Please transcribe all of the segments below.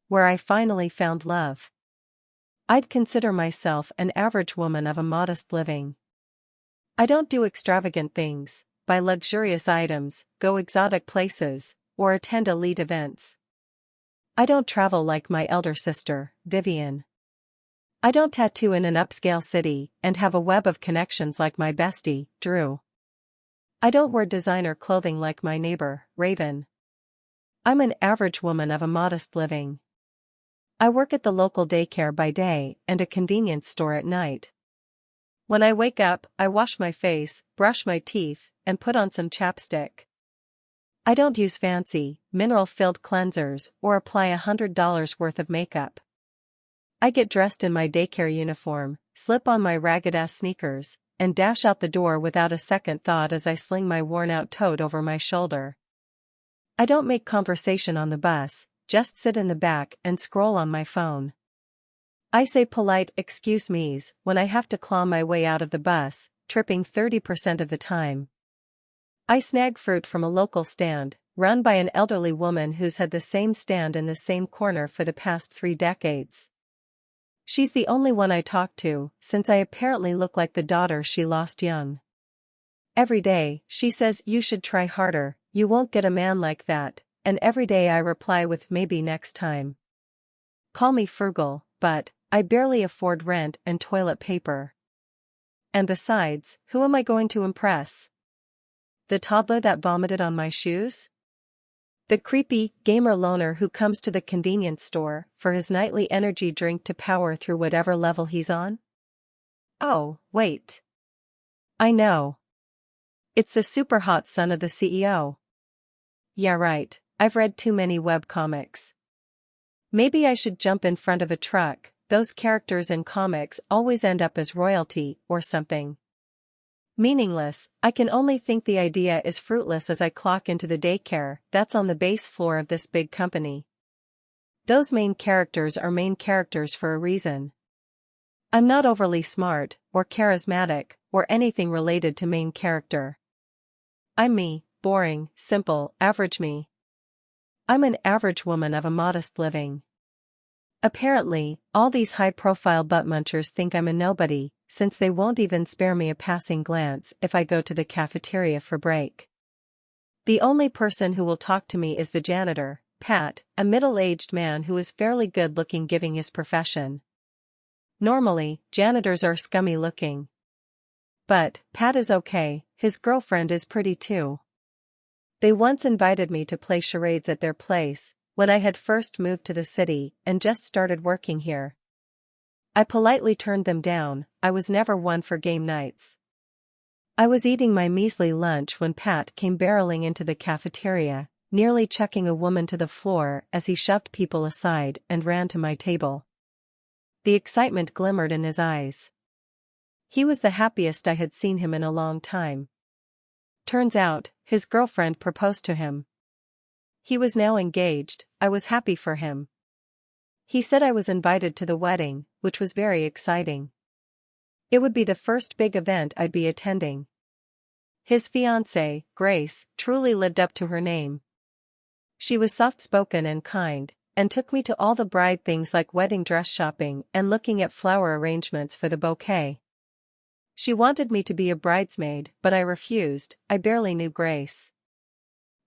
where I finally found love. I'd consider myself an average woman of a modest living. I don't do extravagant things, buy luxurious items, go exotic places, or attend elite events. I don't travel like my elder sister, Vivian. I don't tattoo in an upscale city and have a web of connections like my bestie, Drew. I don't wear designer clothing like my neighbor, Raven. I'm an average woman of a modest living. I work at the local daycare by day and a convenience store at night. When I wake up, I wash my face, brush my teeth, and put on some chapstick. I don't use fancy, mineral-filled cleansers or apply $100 worth of makeup. I get dressed in my daycare uniform, slip on my ragged-ass sneakers, and dash out the door without a second thought as I sling my worn-out tote over my shoulder. I don't make conversation on the bus, just sit in the back and scroll on my phone. I say polite excuse me's when I have to claw my way out of the bus, tripping 30% of the time. I snag fruit from a local stand, run by an elderly woman who's had the same stand in the same corner for the past 3 decades. She's the only one I talk to, since I apparently look like the daughter she lost young. Every day, she says you should try harder, you won't get a man like that, and every day I reply with maybe next time. Call me frugal, but I barely afford rent and toilet paper. And besides, who am I going to impress? The toddler that vomited on my shoes? The creepy, gamer loner who comes to the convenience store for his nightly energy drink to power through whatever level he's on? Oh, wait. I know. It's the super hot son of the CEO. Yeah, right, I've read too many webcomics. Maybe I should jump in front of a truck, those characters in comics always end up as royalty or something. Meaningless, I can only think the idea is fruitless as I clock into the daycare that's on the base floor of this big company. Those main characters are main characters for a reason. I'm not overly smart, or charismatic, or anything related to main character. I'm me, boring, simple, average me. I'm an average woman of a modest living. Apparently, all these high-profile butt-munchers think I'm a nobody, since they won't even spare me a passing glance if I go to the cafeteria for break. The only person who will talk to me is the janitor, Pat, a middle-aged man who is fairly good-looking given his profession. Normally, janitors are scummy-looking. But Pat is okay, his girlfriend is pretty too. They once invited me to play charades at their place, when I had first moved to the city and just started working here. I politely turned them down, I was never one for game nights. I was eating my measly lunch when Pat came barreling into the cafeteria, nearly chucking a woman to the floor as he shoved people aside and ran to my table. The excitement glimmered in his eyes. He was the happiest I had seen him in a long time. Turns out, his girlfriend proposed to him. He was now engaged, I was happy for him. He said I was invited to the wedding, which was very exciting. It would be the first big event I'd be attending. His fiancée, Grace, truly lived up to her name. She was soft-spoken and kind, and took me to all the bride things like wedding dress shopping and looking at flower arrangements for the bouquet. She wanted me to be a bridesmaid, but I refused, I barely knew Grace.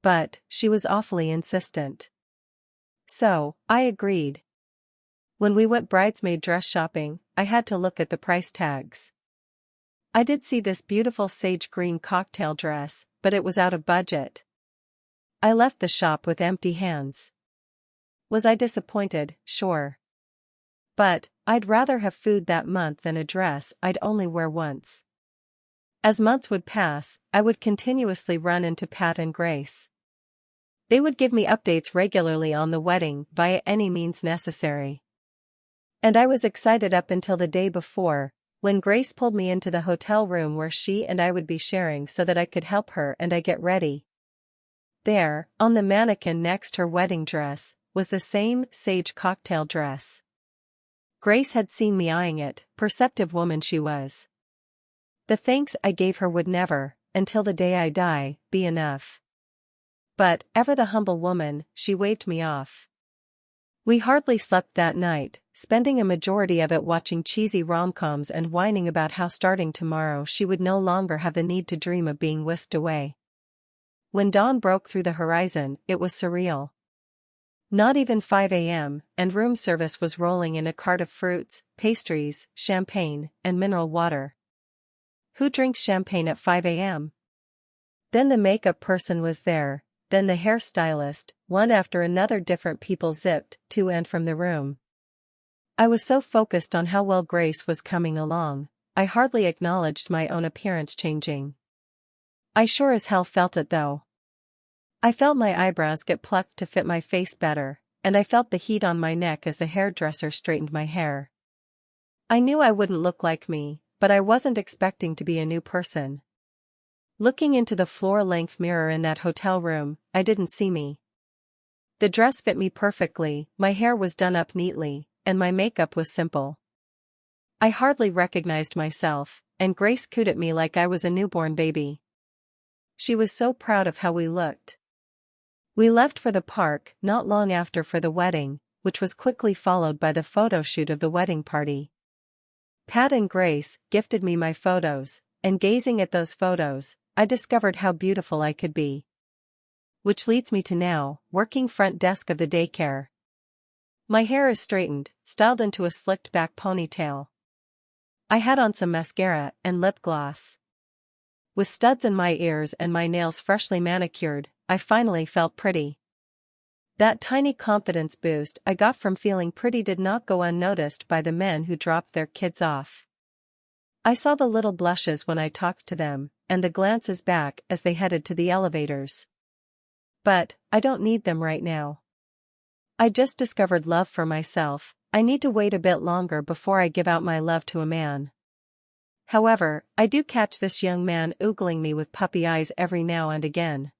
But she was awfully insistent. So, I agreed. When we went bridesmaid dress shopping, I had to look at the price tags. I did see this beautiful sage green cocktail dress, but it was out of budget. I left the shop with empty hands. Was I disappointed? Sure. But I'd rather have food that month than a dress I'd only wear once. As months would pass, I would continuously run into Pat and Grace. They would give me updates regularly on the wedding via any means necessary. And I was excited up until the day before, when Grace pulled me into the hotel room where she and I would be sharing so that I could help her and I get ready. There, on the mannequin next her wedding dress, was the same sage cocktail dress. Grace had seen me eyeing it, perceptive woman she was. The thanks I gave her would never, until the day I die, be enough. But, ever the humble woman, she waved me off. We hardly slept that night, spending a majority of it watching cheesy rom-coms and whining about how starting tomorrow she would no longer have the need to dream of being whisked away. When dawn broke through the horizon, it was surreal. Not even 5 a.m., and room service was rolling in a cart of fruits, pastries, champagne, and mineral water. Who drinks champagne at 5 a.m.? Then the makeup person was there, then the hairstylist, one after another different people zipped to and from the room. I was so focused on how well Grace was coming along, I hardly acknowledged my own appearance changing. I sure as hell felt it though. I felt my eyebrows get plucked to fit my face better, and I felt the heat on my neck as the hairdresser straightened my hair. I knew I wouldn't look like me, but I wasn't expecting to be a new person. Looking into the floor-length mirror in that hotel room, I didn't see me. The dress fit me perfectly, my hair was done up neatly, and my makeup was simple. I hardly recognized myself, and Grace cooed at me like I was a newborn baby. She was so proud of how we looked. We left for the park not long after for the wedding, which was quickly followed by the photo shoot of the wedding party. Pat and Grace gifted me my photos, and gazing at those photos, I discovered how beautiful I could be. Which leads me to now, working front desk of the daycare. My hair is straightened, styled into a slicked back ponytail. I had on some mascara and lip gloss. With studs in my ears and my nails freshly manicured, I finally felt pretty. That tiny confidence boost I got from feeling pretty did not go unnoticed by the men who dropped their kids off. I saw the little blushes when I talked to them, and the glances back as they headed to the elevators. But, I don't need them right now. I just discovered love for myself, I need to wait a bit longer before I give out my love to a man. However, I do catch this young man oogling me with puppy eyes every now and again.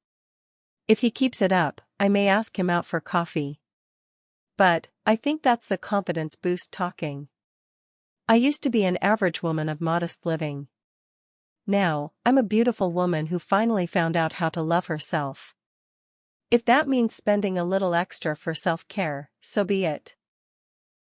If he keeps it up, I may ask him out for coffee. But, I think that's the confidence boost talking. I used to be an average woman of modest living. Now, I'm a beautiful woman who finally found out how to love herself. If that means spending a little extra for self-care, so be it.